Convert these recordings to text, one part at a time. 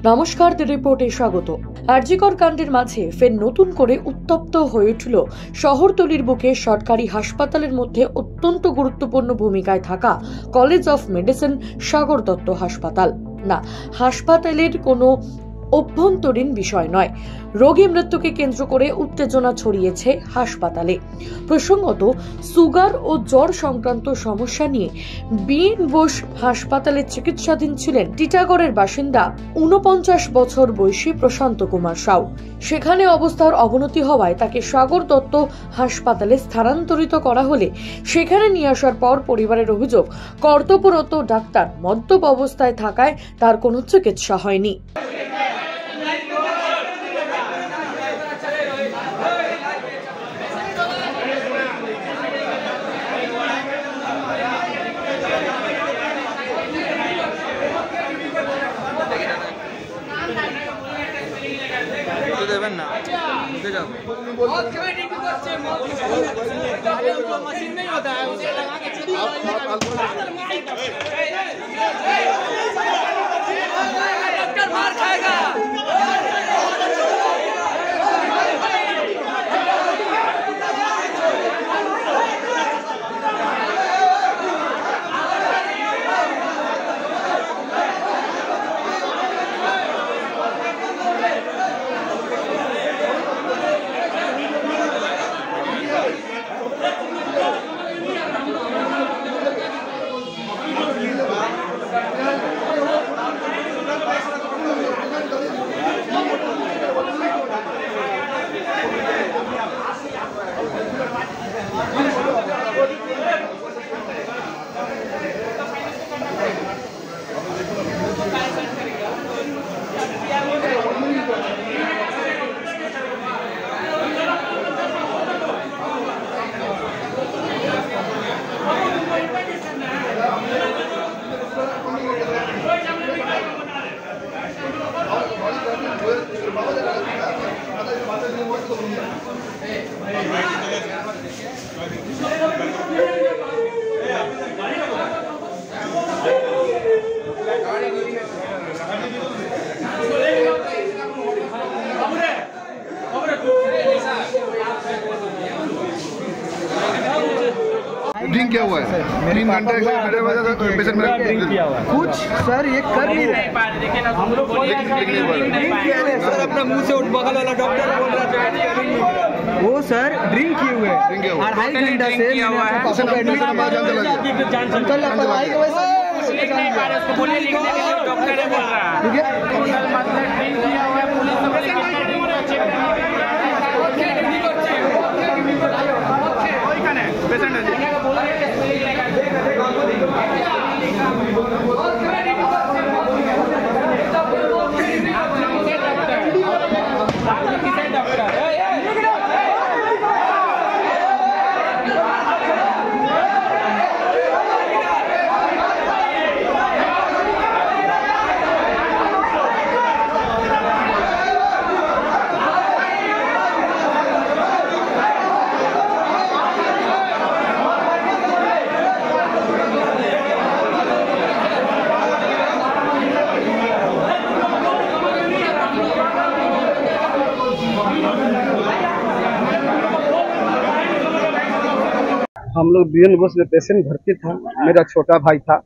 নমস্কার, দ্য রিপোর্টে স্বাগত। আরজিকর কাণ্ডের মাঝে ফের নতুন করে উত্তপ্ত হয়ে উঠল শহরতলির বুকে সরকারি হাসপাতালের মধ্যে অত্যন্ত গুরুত্বপূর্ণ ভূমিকায় থাকা college of medicine Sagar Dutta হাসপাতাল। না, হাসপাতালের কোনো অভ্যন্তরীণ বিষয় নয়, রোগী মৃত্যুকে কেন্দ্র করে উত্তেজনা ছড়িয়েছে হাসপাতালে। প্রসঙ্গত, সুগার ও জ্বর সংক্রান্ত সমস্যা নিয়ে বিএন বোস হাসপাতালে চিকিৎসাধীন ছিলেন টিটাগড়ের বাসিন্দা ৪৯ বছর বয়সী প্রশান্ত কুমার সাউ। সেখানে অবস্থার অবনতি হওয়ায় তাকে সাগর দত্ত হাসপাতালে স্থানান্তরিত করা হলে সেখানে নিয়ে আসার পর পরিবারের অভিযোগ, কর্তব্যরত ডাক্তার মদ্যপ অবস্থায় থাকায় তার কোনো চিকিৎসা হয়নি। देवें ना ढुके जाओ। मशीन नहीं होता है, उसे लगा के डॉक्टर मार खाएगा। ड्रिंक किया हुआ है, 3 घंटे मेरे वजह से पेशेंट मेरा ड्रिंक किया हुआ है। कुछ सर ये कर नहीं रहे, हम लोग सर अपना मुंह से उठ बगल वाला डॉक्टर बोल रहा है वो सर ड्रिंक किए हुए हैं और 2.5 घंटा से अंकल लापरवाही की वजह से लिख नहीं पा रहे, उसको बोले लिखने के लिए डॉक्टर ने बोल रहा है ठीक है, मतलब ड्रिंक किया हुआ है। पुलिस सब चेक पेशेंट है हम लोग बीएन बोस में पेशेंट भर्ती था, मेरा छोटा भाई था,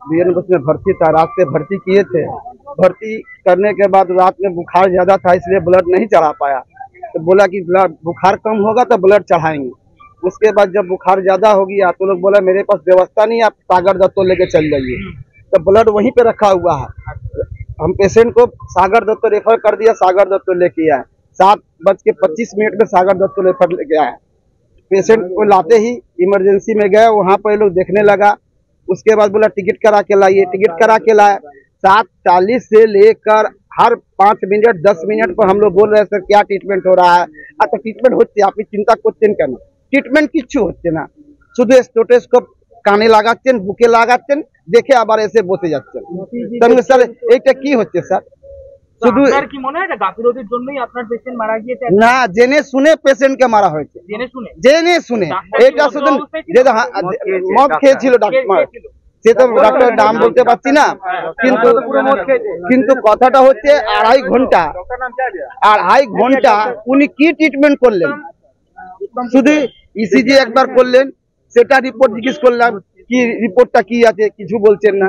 बीएन बोस में भर्ती था। रात से भर्ती किए थे, भर्ती करने के बाद रात में बुखार ज़्यादा था इसलिए ब्लड नहीं चढ़ा पाया, तो बोला कि ब्लड बुखार कम होगा तो ब्लड चढ़ाएंगे। उसके बाद जब बुखार ज़्यादा हो गया तो लोग बोला मेरे पास व्यवस्था नहीं, आप सागर दत्तो लेके चल जाइए, तो ब्लड वहीं पे रखा हुआ है। हम पेशेंट को सागर दत्तो रेफर कर दिया, सागर दत्तो लेके आए। 7:25 में सागर दत्तो रेफर लेके आए। पेशेंट को लाते ही इमरजेंसी में गए, वहाँ पर लोग देखने लगा। उसके बाद बोला टिकट करा के लाइए, टिकट करा के लाए। 7:40 से लेकर हर 5 मिनट 10 मिनट पर हम लोग बोल रहे हैं सर क्या ट्रीटमेंट हो रहा है। तो ट्रीटमेंट होते आप चिंता করছেন কেন, ট্রিটমেন্ট কিচ্ছু হচ্ছে না, শুধু স্টেথোস্কোপ কানে লাগাচ্ছেন, বুকে লাগাচ্ছেন, দেখে আবার এসে বসে যাচ্ছেন। তাহলে স্যার এইটা কি হচ্ছে স্যার? শুধু কি মনে হয় গাফিলতির জন্যই আপনার পেশেন্ট মারা গিয়েছে? না, জেনে শুনে পেশেন্টকে মারা হয়েছে, জেনে শুনে এটা শুধু মদ খেয়েছিল ডাক্তার, সে তো ডাক্তারের নাম বলতে পারছি না, কিন্তু কথাটা হচ্ছে 2.5 ঘন্টা উনি কি ট্রিটমেন্ট করলেন? শুধু ইসিজি একবার করলেন, সেটা রিপোর্ট জিজ্ঞেস করলাম কি রিপোর্টটা কি আছে, কিছু বলছেন না।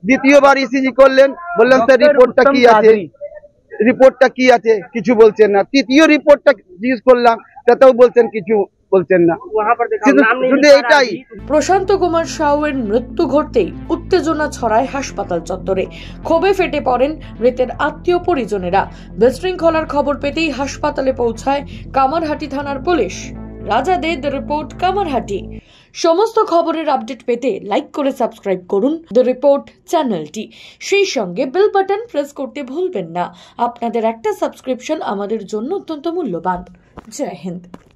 দ্বিতীয়বার ইসিজি করলেন, বললেন স্যার রিপোর্টটা কি আছে, কিছু বলছেন না। তৃতীয় রিপোর্টটা জিজ্ঞেস করলাম, তাতেও কিছু বলছেন না। শুধু এইটাই। প্রশান্ত কুমার সাউয়ের মৃত্যু ঘটতেই উত্তেজনা ছড়ায় হাসপাতাল চত্বরে। ক্ষোভে ফেটে পড়েন মৃতের আত্মীয় পরিজনেরা। বিশৃঙ্খলার খবর পেতেই হাসপাতালে পৌঁছায় কামারহাটি থানার পুলিশ। রাজা দে, দ্য রিপোর্ট, কামারহাটি। সমস্ত খবরের আপডেট পেতে লাইক করে সাবস্ক্রাইব করুন দ্য রিপোর্ট চ্যানেলটি। সেই সঙ্গে বেল বাটন প্রেস করতে ভুলবেন না। আপনাদের একটা সাবস্ক্রিপশন আমাদের জন্য অত্যন্ত মূল্যবান। জয় হিন্দ।